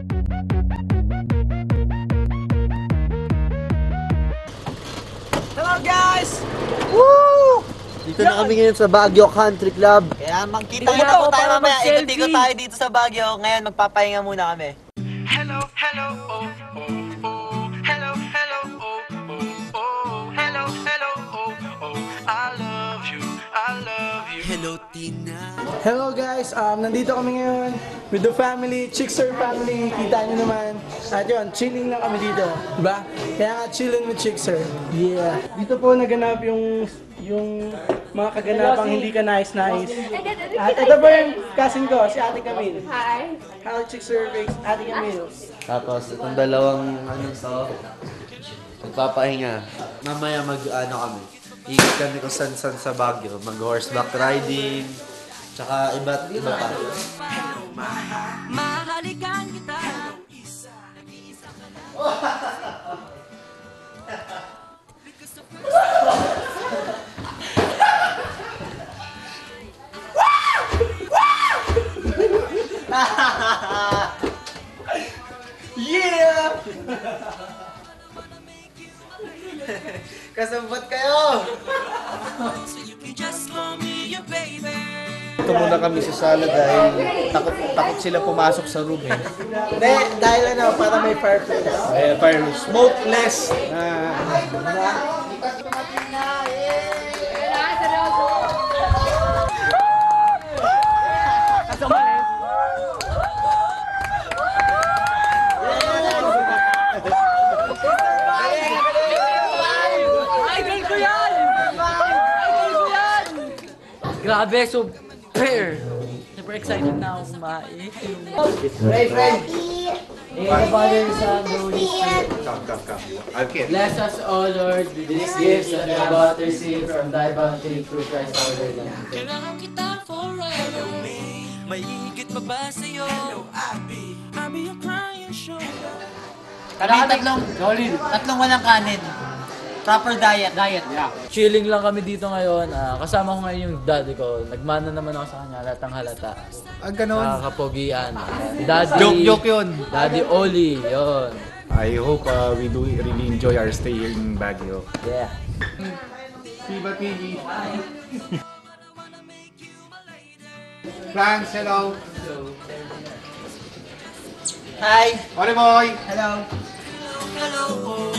Hello guys! Woo! Dito na kami ngayon sa Baguio Country Club. Kaya magkita-kita tayo mamaya. Ikot-ikot tayo dito sa Baguio. Ngayon magpapahinga muna kami. Hello, hello, oh, oh, oh. Hello, hello, oh, oh, oh. Hello, hello, oh, oh. I love you, I love you. Hello, Tina. Hello guys, nandito kami ngayon with the family, Chickser family, kita nyo naman. At yun, chilling lang kami dito, diba? Kaya nga chilling with Chickser. Yeah. Dito po naganap yung mga kaganapang hindi ka nice-nice. At ito po yung cousin ko, si Ate Camille. Hi. Hello Chickser, Ate Camille. Tapos itong dalawang magpapahinga. Mamaya kami. Ikot kami kung san-san sa Baguio. Mag-horseback riding. Tsaka iba't iba pa. Mahalikan kita. Yeah! Kasabot kayo! Ito muna kami sa sala dahil takot sila pumasok sa room eh. Hindi, dahil para may fireplace. Fire smokeless. Grabe, super excited na ako kumain. Friend! Bless us, O Lord, with these gifts that we are about to receive from thy bounty through Christ our Lord. Kailangan kita forever. May higit pa ba sa'yo? I'll be your crying shoulder. Tatlong walang kanin. Proper diet. Yeah. Chilling lang kami dito ngayon. Kasama ko ngayon yung daddy ko. Nagmana naman ako sa kanya, halatang halata. Ganon. Kapogian. Daddy, Joke yun. Daddy Oli, yun. I hope we do really enjoy our stay here in Baguio. Yeah. Viva TV! Franz, hello! Hi! Ole boy! Hello! Hello, oh.